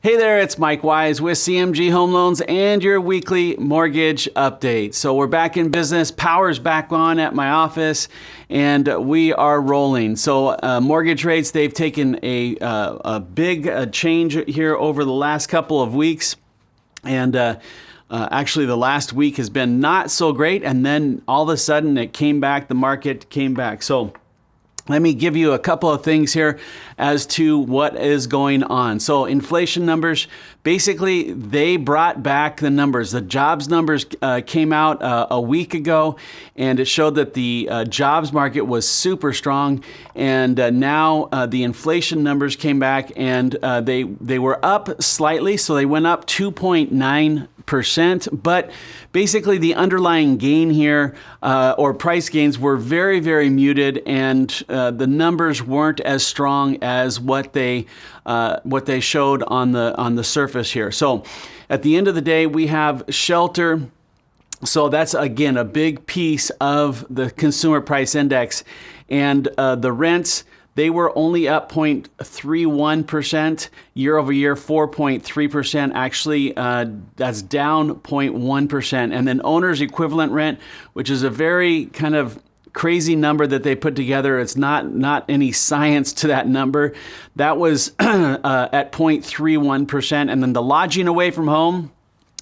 Hey there, it's Mike Wise with CMG Home Loans and your weekly mortgage update. So we're back in business, power's back on at my office, and we are rolling. So mortgage rates, they've taken a big change here over the last couple of weeks. And actually the last week has been not so great, and then all of a sudden it came back, the market came back. So let me give you a couple of things here as to what is going on. So inflation numbers, basically they brought back the numbers. The jobs numbers came out a week ago, and it showed that the jobs market was super strong. And now the inflation numbers came back, and they were up slightly. So they went up 2.9%, but basically the underlying gain here or price gains were very, very muted, and the numbers weren't as strong as what they showed on the surface here. So at the end of the day, we have shelter. So that's, again, a big piece of the consumer price index. And the rents, they were only up 0.31% year over year, 4.3%. Actually, that's down 0.1%. And then owner's equivalent rent, which is a very kind of crazy number that they put together. It's not any science to that number. That was at 0.31%. And then the lodging away from home,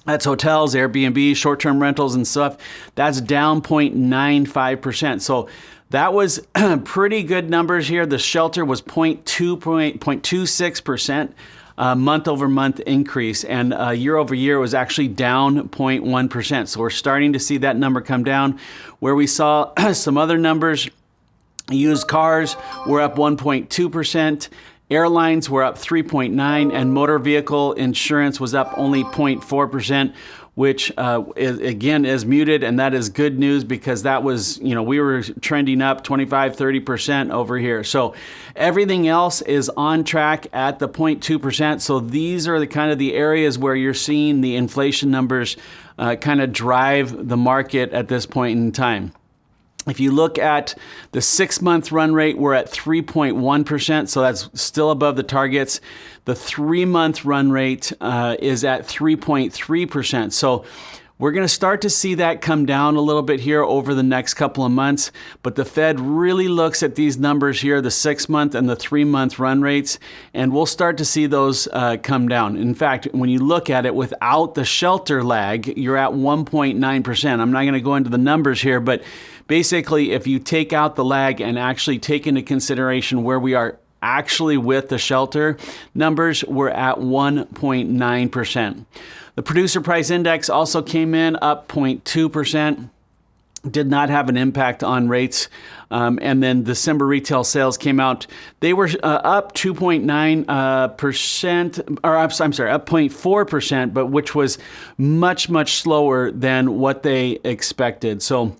that's hotels, Airbnb, short-term rentals and stuff, that's down 0.95%. So that was pretty good numbers here. The shelter was 0.26% month over month increase, and year over year was actually down 0.1%. So we're starting to see that number come down. Where we saw some other numbers, used cars were up 1.2%. Airlines were up 3.9%, and motor vehicle insurance was up only 0.4%, which again is muted, and that is good news because that was, we were trending up 25-30% over here. So everything else is on track at the 0.2%. So these are the kind of the areas where you're seeing the inflation numbers kind of drive the market at this point in time. If you look at the 6-month run rate, we're at 3.1%, so that's still above the targets. The 3-month run rate is at 3.3%. So we're going to start to see that come down a little bit here over the next couple of months, but the Fed really looks at these numbers here, the 6-month and the 3-month run rates, and we'll start to see those come down. In fact, when you look at it without the shelter lag, you're at 1.9%. I'm not going to go into the numbers here, but basically, if you take out the lag and actually take into consideration where we are actually with the shelter numbers, we're at 1.9%. The producer price index also came in up 0.2%. Did not have an impact on rates. And then December retail sales came out. They were up 2.9%, or I'm sorry, up 0.4%, but which was much, much slower than what they expected. So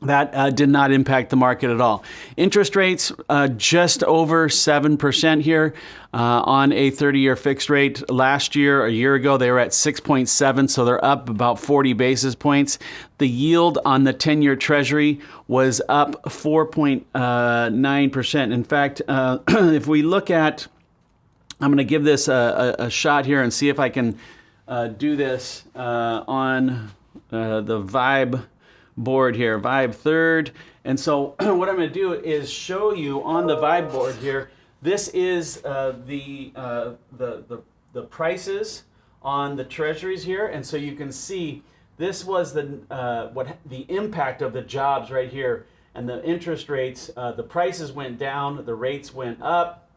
that did not impact the market at all. Interest rates just over 7% here on a 30-year fixed rate. Last year, a year ago, they were at 6.7, so they're up about 40 basis points. The yield on the 10-year Treasury was up 4.9%. In fact, if we look at, I'm going to give this a shot here and see if I can do this on the Vibe board here, Vibe third. And so what I'm going to do is show you on the Vibe board here. This is the prices on the treasuries here, and so you can see this was the impact of the jobs right here, and the interest rates. The prices went down, the rates went up,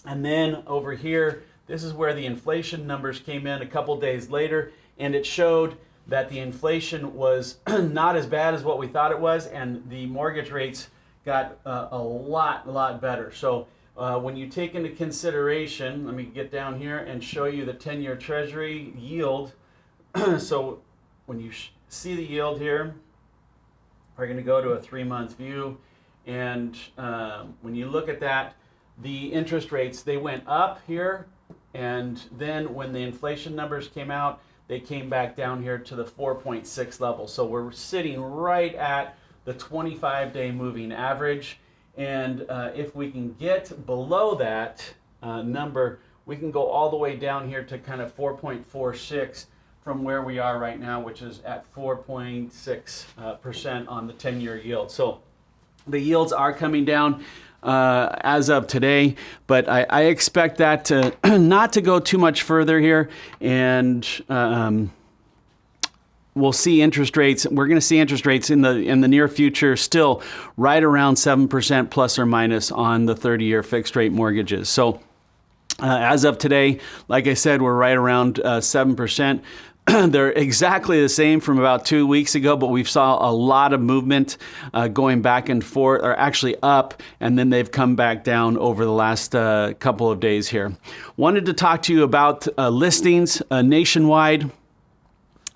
and then over here, this is where the inflation numbers came in a couple days later, and it showed that the inflation was not as bad as what we thought it was, and the mortgage rates got a lot better. So when you take into consideration, let me get down here and show you the 10-year Treasury yield. So when you see the yield here, we're going to go to a 3-month view, and when you look at that, the interest rates, they went up here, and then when the inflation numbers came out, they came back down here to the 4.6 level. So we're sitting right at the 25-day moving average. And if we can get below that number, we can go all the way down here to kind of 4.46 from where we are right now, which is at 4.6% on the 10-year yield. So the yields are coming down as of today, but I expect that to not to go too much further here, and we'll see interest rates. We're going to see interest rates in the near future still right around 7% plus or minus on the 30-year fixed rate mortgages. So as of today, like I said, we're right around 7%. They're exactly the same from about 2 weeks ago, but we've saw a lot of movement going back and forth, or actually up, and then they've come back down over the last couple of days here. Wanted to talk to you about listings nationwide.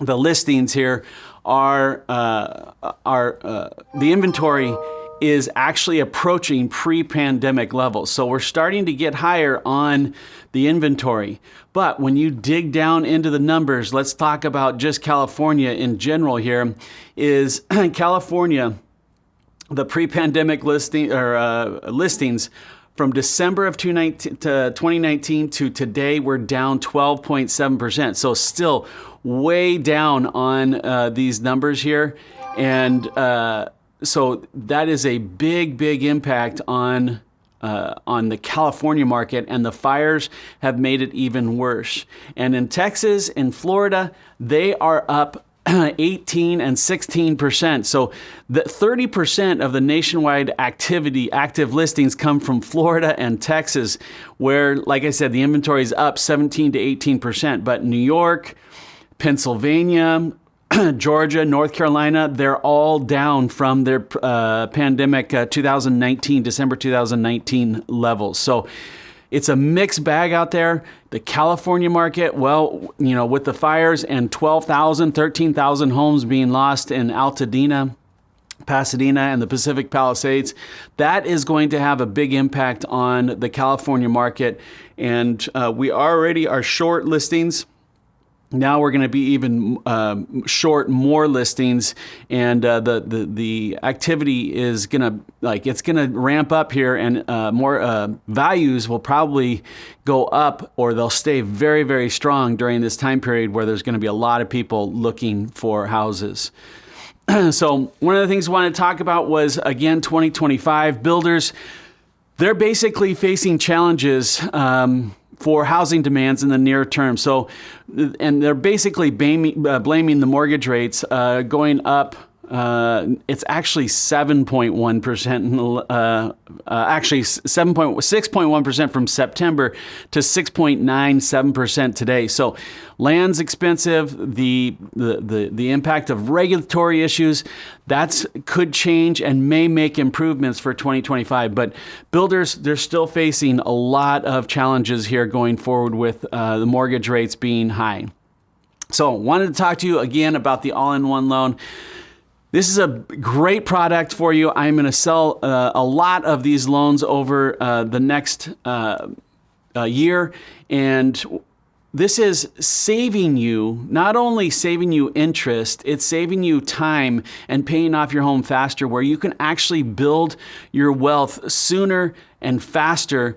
The listings here are the inventory is actually approaching pre-pandemic levels. So we're starting to get higher on the inventory. But when you dig down into the numbers, let's talk about just California in general here, is California, the pre-pandemic listings from December of 2019 to today, we're down 12.7%. So still way down on these numbers here. And so that is a big impact on the California market, and the fires have made it even worse. And in Texas and Florida, they are up 18 and 16%. So the 30% of the nationwide active listings come from Florida and Texas, where, like I said, the inventory is up 17 to 18%. But New York, Pennsylvania, Georgia, North Carolina, they're all down from their pandemic December 2019 levels. So it's a mixed bag out there. The California market, well, with the fires and 13,000 homes being lost in Altadena, Pasadena, and the Pacific Palisades, that is going to have a big impact on the California market. And we already are short listings. Now we're going to be even short more listings, and the activity is going to it's going to ramp up here, and more values will probably go up, or they'll stay very strong during this time period where there's going to be a lot of people looking for houses. So one of the things I wanted to talk about was, again, 2025 builders. They're basically facing challenges for housing demands in the near term. So, and they're basically blaming the mortgage rates going up. It's actually 7.1%, actually 6.1% from September to 6.97% today. So land's expensive. The impact of regulatory issues, could change and may make improvements for 2025. But builders, they're still facing a lot of challenges here going forward with the mortgage rates being high. So wanted to talk to you again about the all-in-one loan. This is a great product for you. I'm going to sell a lot of these loans over the next year, and this is saving you, not only saving you interest, it's saving you time and paying off your home faster, where you can actually build your wealth sooner and faster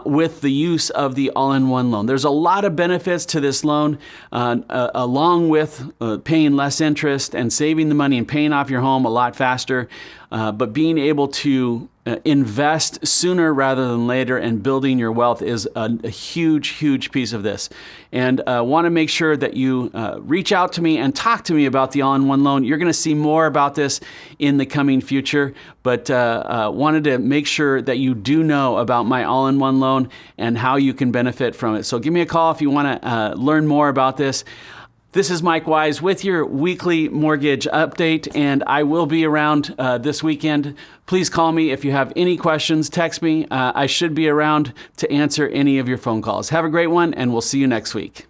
with the use of the all-in-one loan. There's a lot of benefits to this loan, along with paying less interest and saving the money and paying off your home a lot faster, but being able to invest sooner rather than later and building your wealth is a huge piece of this. And want to make sure that you reach out to me and talk to me about the all-in-one loan. You're going to see more about this in the coming future, but wanted to make sure that you do know about my all-in-one loan and how you can benefit from it. So give me a call if you want to learn more about this. This is Mike Wise with your weekly mortgage update, and I will be around this weekend. Please call me if you have any questions. Text me. I should be around to answer any of your phone calls. Have a great one, and we'll see you next week.